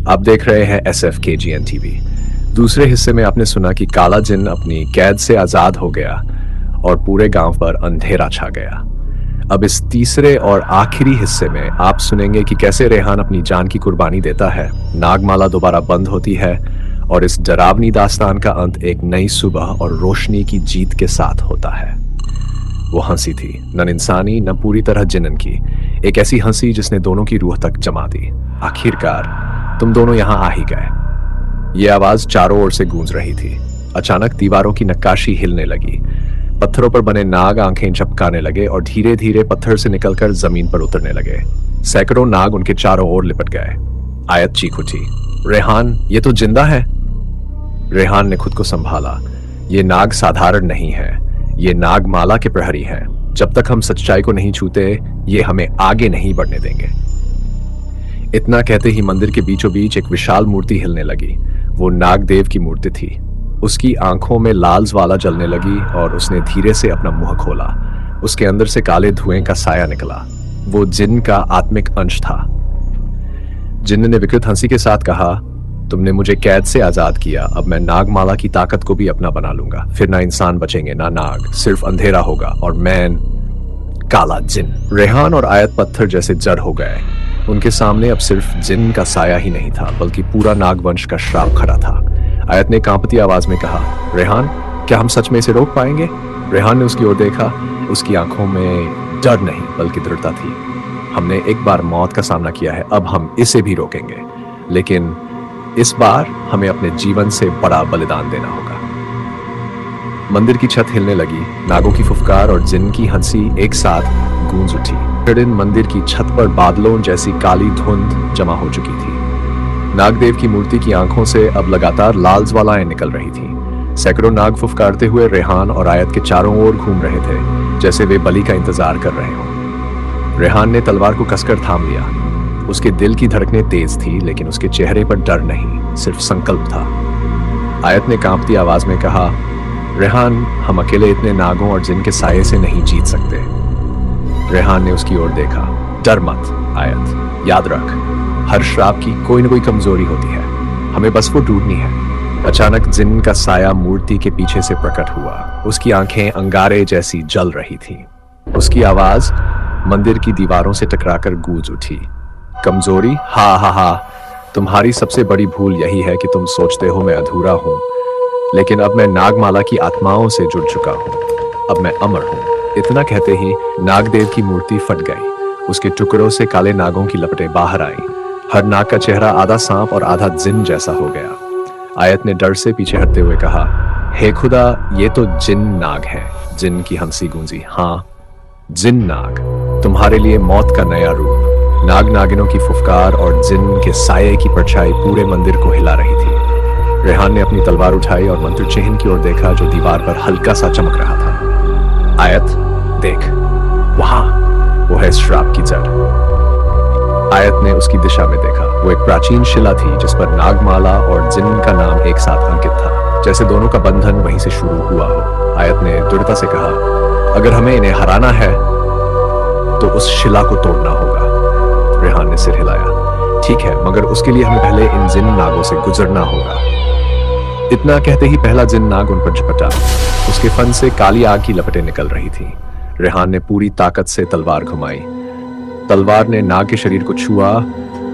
आप देख रहे हैं SFKGN टीवी। दूसरे हिस्से में आपने सुना कि काला जिन्न अपनी कैद से आजाद हो गया और पूरे गांव पर अंधेरा छा गया। अब इस तीसरे और आखिरी हिस्से में आप सुनेंगे कि कैसे रेहान अपनी जान की कुर्बानी देता है, नागमाला दोबारा बंद होती है और इस डरावनी दास्तान का अंत एक नई सुबह और रोशनी की जीत के साथ होता है। वो हंसी थी, न इंसानी न पूरी तरह जिन्न की, एक ऐसी हंसी जिसने दोनों की रूह तक जमा दी। आखिरकार तुम दोनों यहां आ ही गए। ये आवाज चारों ओर से गूंज रही थी। अचानक दीवारों की नक्काशी हिलने लगी, पत्थरों पर बने नाग आंखें झपकाने लगे और धीरे धीरे पत्थर से निकलकर जमीन पर उतरने लगे। सैकड़ों नाग उनके चारों ओर लिपट गए। आयत चीख उठी, रेहान, ये तो जिंदा है। रेहान ने खुद को संभाला। ये नाग साधारण नहीं है, ये नागमाला के प्रहरी हैं। जब तक हम सच्चाई को नहीं छूते, ये हमें आगे नहीं बढ़ने देंगे। इतना कहते ही मंदिर के बीचों बीच एक विशाल मूर्ति हिलने लगी। वो नागदेव की मूर्ति थी। उसकी आंखों में लाल ज्वाला जलने लगी और उसने धीरे से अपना मुंह खोला। उसके अंदर से काले धुएं का साया निकला। वो जिन्न का आत्मिक अंश था। जिन्न ने विकृत हंसी के साथ कहा, तुमने मुझे कैद से आजाद किया, अब मैं नागमाला की ताकत को भी अपना बना लूंगा। फिर ना इंसान बचेंगे ना नाग, सिर्फ अंधेरा होगा और मैं काला जिन्न। रेहान और आयत पत्थर जैसे जड़ हो गए। उनके सामने अब सिर्फ जिन्न का साया ही नहीं था, बल्कि पूरा नागवंश का श्राप खड़ा था। आयत ने कांपती आवाज में कहा, रेहान, क्या हम सच में इसे रोक पाएंगे? रेहान ने उसकी ओर देखा। उसकी आंखों में डर नहीं बल्कि दृढ़ता थी। हमने एक बार मौत का सामना किया है, अब हम इसे भी रोकेंगे, लेकिन इस बार हमें अपने जीवन से बड़ा बलिदान देना होगा। मंदिर की छत हिलने लगी। नागों की फुफकार और जिन्न की हंसी एक साथ गूंज उठी। मंदिर की छत पर बादलों जैसी काली धुंध जमा हो चुकी थी। नागदेव की मूर्ति की आंखों से अब लगातार लाल ज्वालाएं निकल रही थीं। सैकड़ों नाग फुफकारते हुए रेहान और आयत के चारों ओर घूम रहे थे, जैसे वे बलि का इंतजार कर रहे हों। रेहान ने तलवार को कसकर थाम लिया। उसके दिल की धड़कनें तेज थी, लेकिन उसके चेहरे पर डर नहीं, सिर्फ संकल्प था। आयत ने कांपती आवाज में कहा, रेहान, हम अकेले इतने नागों और जिन्न के साये से नहीं जीत सकते। रेहान ने उसकी ओर देखा। डर मत आयत, याद रख, हर श्राप की कोई न कोई कमजोरी होती है, हमें बस वो ढूंढनी है। अचानक जिन्न का साया मूर्ति के पीछे से प्रकट हुआ। उसकी आंखें अंगारे जैसी जल रही थीं। उसकी आवाज मंदिर की दीवारों से टकराकर गूंज उठी। कमजोरी? हा हा हा, तुम्हारी सबसे बड़ी भूल यही है कि तुम सोचते हो मैं अधूरा हूं, लेकिन अब मैं नागमाला की आत्माओं से जुड़ चुका हूं। अब मैं अमर हूं। इतना कहते ही नागदेव की मूर्ति फट गई। उसके टुकड़ों से काले नागों की लपटें बाहर आईं। हर नाग का चेहरा आधा सांप और आधा जिन्न जैसा हो गया। आयत ने डर से पीछे हटते हुए कहा, हे खुदा, ये तो जिन्न नाग है। जिन्न की हंसी गूंजी। हाँ, जिन्न नाग, तुम्हारे लिए मौत का नया रूप। नाग नागिनों की फुफकार और जिन्न के साये की परछाई पूरे मंदिर को हिला रही थी। रेहान ने अपनी तलवार उठाई और मंत्र चिन्ह की ओर देखा, जो दीवार पर हल्का सा चमक रहा था। आयत, देख, वहां वो है श्राप की जड़। आयत ने उसकी दिशा में देखा। वो एक प्राचीन शिला थी जिस पर नागमाला और जिन्न का नाम एक साथ अंकित था, जैसे दोनों का बंधन वहीं से शुरू हुआ हो। आयत ने दृढ़ता से कहा, अगर हमें इन्हें हराना है तो उस शिला को तोड़ना होगा। रेहान ने सिर हिलाया। ठीक है, मगर उसके लिए हमें पहले इन जिन्न नागों से गुजरना होगा। इतना कहते ही पहला जिन्न नाग उन पर झपटा। उसके फन से काली आग की लपटें निकल रही थीं। रेहान ने पूरी ताकत से तलवार घुमाई। तलवार ने नाग के शरीर को छुआ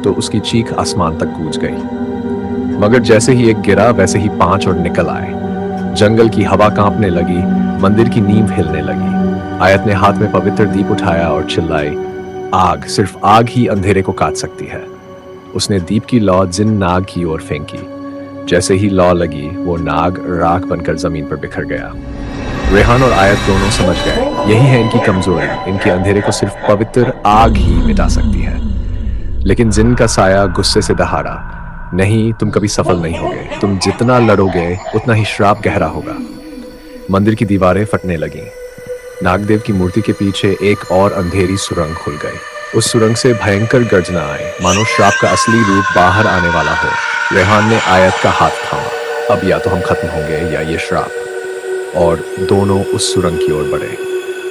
तो उसकी चीख आसमान तक गूंज गई। मगर जैसे ही एक गिरा, वैसे ही 5 और निकल आए। जंगल की हवा कांपने लगी। मंदिर की नींव हिलने लगी। आयत ने हाथ में पवित्र दीप उठाया और चिल्लाई, आग, सिर्फ आग ही अंधेरे को काट सकती है। उसने दीप की लौ जिन्न नाग की ओर फेंकी। जैसे ही लौ लगी, वो नाग राख बनकर जमीन पर बिखर गया। रेहान और आयत दोनों समझ गए, यही है इनकी कमजोरी। इनके अंधेरे को सिर्फ पवित्र आग ही मिटा सकती है। लेकिन जिन्न का साया गुस्से से दहाड़ा, नहीं, तुम कभी सफल नहीं होगे। तुम जितना लड़ोगे उतना ही श्राप गहरा होगा। मंदिर की दीवारें फटने लगीं। नागदेव की मूर्ति के पीछे एक और अंधेरी सुरंग खुल गई। उस सुरंग से भयंकर गर्जना आई, मानो श्राप का असली रूप बाहर आने वाला हो। रेहान ने आयत का हाथ थामा। अब या तो हम खत्म होंगे या ये श्राप। और दोनों उस सुरंग की ओर बढ़े।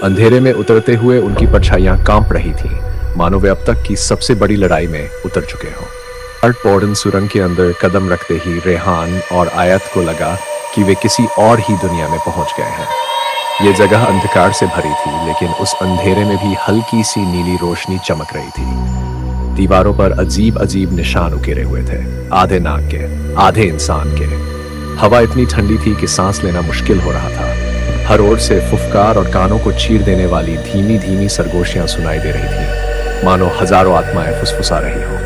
अंधेरे में उतरते हुए उनकी परछाइयां कांप रही थीं, मानो वे अब तक की सबसे बड़ी लड़ाई में उतर चुके हों। पौड़न सुरंग के अंदर कदम रखते ही रेहान और आयत को लगा कि वे किसी और ही दुनिया में पहुंच गए हैं। ये जगह अंधकार से भरी थी, लेकिन उस अंधेरे में भी हल्की सी नीली रोशनी चमक रही थी। दीवारों पर अजीब अजीब निशान उकेरे हुए थे, आधे नाग के, आधे इंसान के। हवा इतनी ठंडी थी कि सांस लेना मुश्किल हो रहा था। हर ओर से फुफकार और कानों को चीर देने वाली धीमी धीमी सरगोशियां सुनाई दे रही थी, मानो हजारों आत्माएं फुसफुसा रही हो।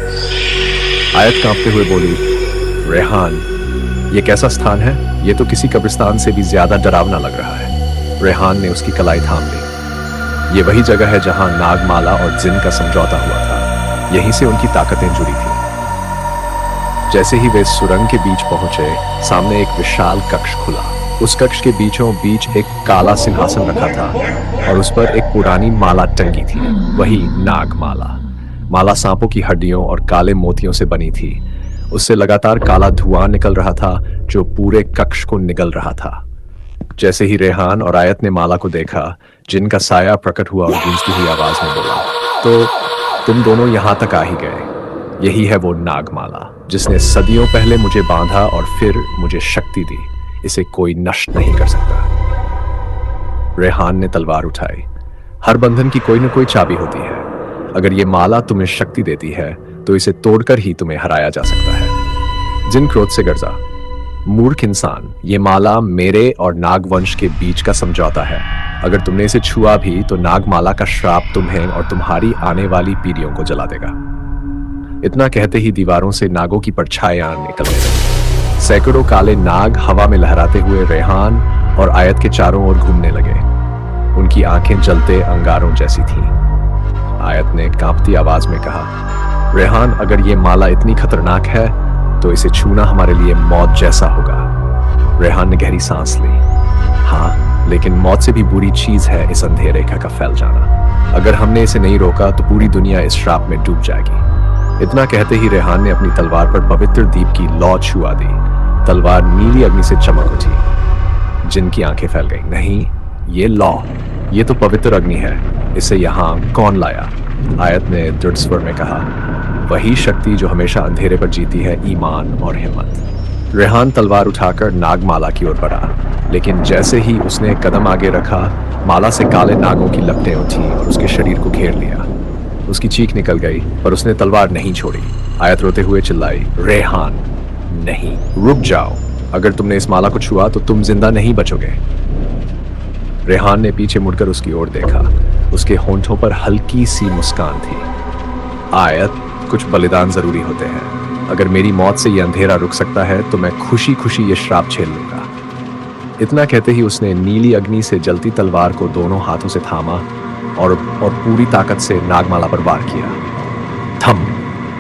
आयत कांपते हुए बोली, रेहान, ये कैसा स्थान है? ये तो किसी कब्रिस्तान से भी ज्यादा डरावना लग रहा है। रेहान ने उसकी कलाई थाम ली। ये वही जगह है जहां नागमाला और जिन का समझौता हुआ था। यहीं से उनकी ताकतें जुड़ी थी। जैसे ही वे सुरंग के बीच पहुंचे, सामने एक विशाल कक्ष खुला। उस कक्ष के बीचों बीच एक काला सिंहासन रखा था और उस पर एक पुरानी माला टंगी थी, वही नागमाला। माला सांपों की हड्डियों और काले मोतियों से बनी थी। उससे लगातार काला धुआं निकल रहा था जो पूरे कक्ष को निगल रहा था। जैसे ही रेहान और आयत ने माला को देखा, जिनका साया प्रकट हुआ और गूंजती हुई आवाज में बोला, तो तुम दोनों यहां तक आ ही गए। यही है वो नागमाला जिसने सदियों पहले मुझे बांधा और फिर मुझे शक्ति दी। इसे कोई नष्ट नहीं कर सकता। रेहान ने तलवार उठाई। हर बंधन की कोई न कोई चाबी होती है। अगर ये माला तुम्हें शक्ति देती है तो इसे तोड़कर ही तुम्हें हराया जा सकता है। जिन क्रोध से गर्जा, मूर्ख इंसान, ये माला मेरे और नागवंश के बीच का समझौता है। अगर तुमने इसे छुआ भी तो नागमाला का श्राप तुम्हें और तुम्हारी आने वाली पीढ़ियों को जला देगा। इतना कहते ही दीवारों से नागों की परछाइयां निकलने लगी। सैकड़ों काले नाग हवा में लहराते हुए रेहान और आयत के चारों ओर घूमने लगे। उनकी आंखें जलते अंगारों जैसी थीं। आयत ने कांपती आवाज में कहा, रेहान, अगर ये माला इतनी खतरनाक है तो इसे छूना हमारे लिए मौत जैसा होगा। रेहान ने गहरी सांस ली। हाँ, लेकिन मौत से भी बुरी चीज है इस अंधेरे रेखा का फैल जाना। अगर हमने इसे नहीं रोका तो पूरी दुनिया इस श्राप में डूब जाएगी। इतना कहते ही रेहान ने अपनी तलवार पर पवित्र दीप की लौ छुआ दी। तलवार नीली अग्नि से चमक उठी। जिनकी आंखें फैल गईं। नहीं, ये लौ, ये तो पवित्र अग्नि है। इसे यहाँ कौन लाया? आयत ने दृढ़ स्वर में कहा, वही शक्ति जो हमेशा अंधेरे पर जीती है, ईमान और हिम्मत। रेहान तलवार उठाकर नागमाला की ओर बढ़ा, लेकिन जैसे ही उसने कदम आगे रखा, माला से काले नागों की लपटें उठी और उसके शरीर को घेर लिया। उसकी चीख निकल गई, पर उसने तलवार नहीं छोड़ी। आयत रोते हुए चिल्लाई, रेहान, नहीं, रुक जाओ। अगर तुमने इस माला को छुआ तो तुम जिंदा नहीं बचोगे। रेहान ने पीछे मुड़कर उसकी ओर देखा। उसके होंठों पर हल्की सी मुस्कान थी। आयत, कुछ बलिदान जरूरी होते हैं। अगर मेरी मौत से यह अंधेरा रुक सकता है तो मैं खुशी खुशी ये श्राप झेल लूंगा। इतना कहते ही उसने नीली अग्नि से जलती तलवार को दोनों हाथों से थामा और पूरी ताकत से नागमाला पर वार किया। थम!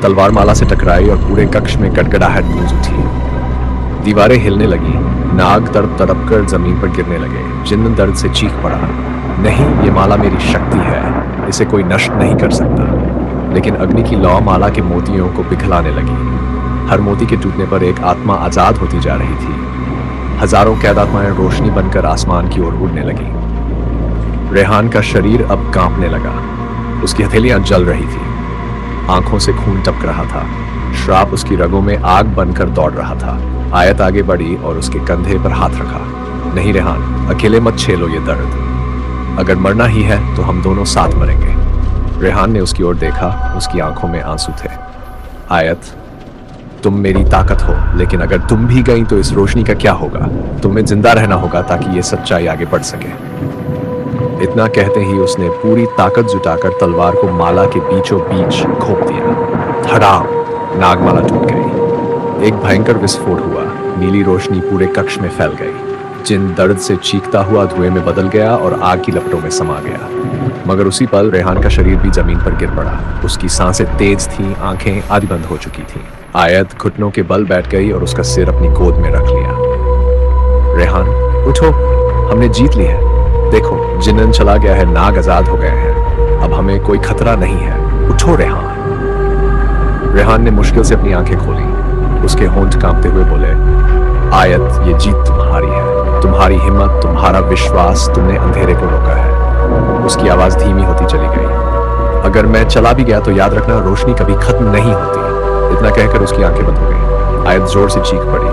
तलवार माला से टकराई और पूरे कक्ष में गड़गड़ाहट गूंज उठी। दीवारें हिलने लगी। नाग तड़प तड़प कर जमीन पर गिरने लगे। जिन्न दर्द से चीख पड़ा, नहीं, ये माला मेरी शक्ति है, इसे कोई नष्ट नहीं कर सकता। लेकिन अग्नि की लौ माला के मोतियों को पिघलाने लगी। हर मोती के टूटने पर एक आत्मा आजाद होती जा रही थी। हजारों कैद आत्माएं रोशनी बनकर आसमान की ओर उड़ने लगी। रेहान का शरीर अब कांपने लगा। उसकी हथेलियां जल रही थी। आंखों से खून टपक रहा था। श्राप उसकी रगों में आग बनकर दौड़ रहा था। आयत आगे बढ़ी और उसके कंधे पर हाथ रखा। नहीं रेहान, अकेले मत झेलो ये दर्द। अगर मरना ही है तो हम दोनों साथ मरेंगे। रेहान ने उसकी ओर देखा। उसकी आंखों में आंसू थे। आयत, तुम मेरी ताकत हो, लेकिन अगर तुम भी गई तो इस रोशनी का क्या होगा? तुम्हें जिंदा रहना होगा ताकि ये सच्चाई आगे बढ़ सके। इतना कहते ही उसने पूरी ताकत जुटाकर तलवार को माला के बीचों बीच घोंप दिया। धड़ाम! नागमाला टूट गई। एक भयंकर विस्फोट हुआ। नीली रोशनी पूरे कक्ष में फैल गई। जिन दर्द से चीखता हुआ धुएं में बदल गया और आग की लपटों में समा गया। मगर उसी पल रेहान का शरीर भी जमीन पर गिर पड़ा। उसकी सांसें तेज थीं, आंखें आधी बंद हो चुकी थीं। आयत घुटनों के बल बैठ गई और उसका सिर अपनी गोद में रख लिया। रेहान, उठो, हमने जीत ली है। देखो, जिन्न चला गया है, नाग आजाद हो गए हैं। अब हमें कोई खतरा नहीं है। उठो रेहान। रेहान ने मुश्किल से अपनी आंखें खोली। उसके होंठ कांपते हुए बोले, आयत, ये जीत तुम्हारी है। तुम्हारी हिम्मत, तुम्हारा विश्वास, तुमने अंधेरे को रोका है। उसकी आवाज धीमी होती चली गई। अगर मैं चला भी गया तो याद रखना, रोशनी कभी खत्म नहीं होती। इतना कहकर उसकी आंखें बंद हो गईं। आयत जोर से चीख पड़ी,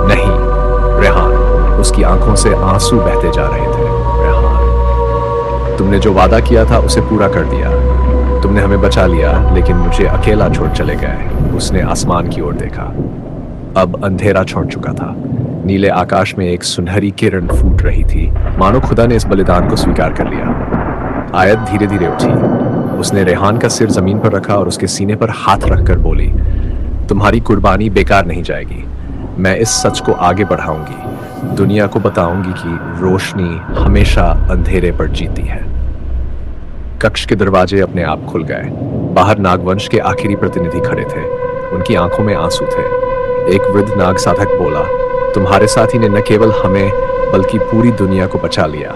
नहीं रेहान। उसकी आंखों से आंसू बहते जा रहे थे। रेहान, तुमने जो वादा किया था उसे पूरा कर दिया। तुमने हमें बचा लिया, लेकिन मुझे अकेला छोड़ चले गए। उसने आसमान की ओर देखा। अब अंधेरा छोड़ चुका था। नीले आकाश में एक सुनहरी किरण फूट रही थी, मानो खुदा ने इस बलिदान को स्वीकार कर लिया। आयत धीरे धीरे उठी। उसने रेहान का सिर जमीन पर रखा और उसके सीने पर हाथ रखकर बोली, तुम्हारी कुर्बानी बेकार नहीं जाएगी। मैं इस सच को आगे बढ़ाऊंगी, दुनिया को बताऊंगी कि रोशनी हमेशा अंधेरे पर जीती है। कक्ष के दरवाजे अपने आप खुल गए। बाहर नागवंश के आखिरी प्रतिनिधि खड़े थे। उनकी आंखों में आंसू थे। एक वृद्ध नाग साधक बोला, तुम्हारे साथी ने न केवल हमें बल्कि पूरी दुनिया को बचा लिया।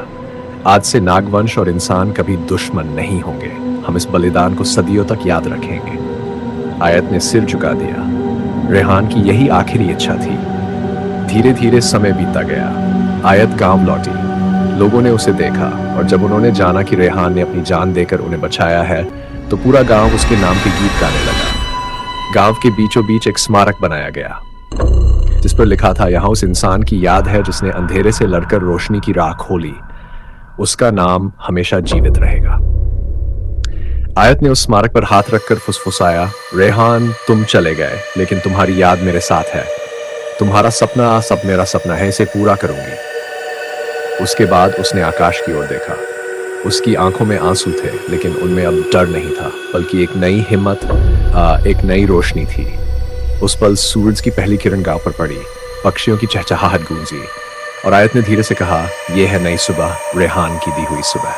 आज से नागवंश और इंसान कभी दुश्मन नहीं होंगे। हम इस बलिदान को सदियों तक याद रखेंगे। आयत ने सिर झुका दिया। रेहान की यही आखिरी इच्छा थी। धीरे धीरे समय बीतता गया। आयत गांव लौटी। लोगों ने उसे देखा और जब उन्होंने जाना कि रेहान ने अपनी जान देकर उन्हें बचाया है, तो पूरा गांव उसके नाम के गीत गाने लगा। गांव के बीचों बीच एक स्मारक बनाया गया जिस पर लिखा था, यहाँ उस इंसान की याद है जिसने अंधेरे से लड़कर रोशनी की राह खोली। उसका नाम हमेशा जीवित रहेगा। आयत ने उस स्मारक पर हाथ रखकर फुसफुसाया, रेहान तुम चले गए, लेकिन तुम्हारी याद मेरे साथ है। तुम्हारा सपना सब मेरा सपना है, इसे पूरा करूंगी। उसके बाद उसने आकाश की ओर देखा। उसकी आंखों में आंसू थे, लेकिन उनमें अब डर नहीं था, बल्कि एक नई हिम्मत, एक नई रोशनी थी। उस पल सूरज की पहली किरण गांव पर पड़ी, पक्षियों की चहचहाहट गूंजी और आयत ने धीरे से कहा, यह है नई सुबह, रेहान की दी हुई सुबह।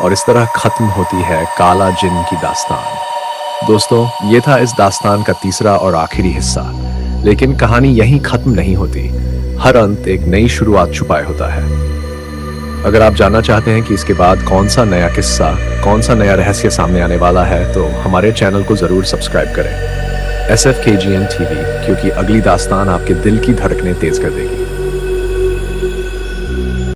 और इस तरह खत्म होती है काला जिन की दास्तान। दोस्तों, ये था इस दास्तान का तीसरा और आखिरी हिस्सा, लेकिन कहानी यहीं खत्म नहीं होती। हर अंत एक नई शुरुआत छुपाए होता है। अगर आप जानना चाहते हैं कि इसके बाद कौन सा नया किस्सा, कौन सा नया रहस्य सामने आने वाला है, तो हमारे चैनल को जरूर सब्सक्राइब करें, SFKGN TV, क्योंकि अगली दास्तान आपके दिल की धड़कनें तेज कर देगी।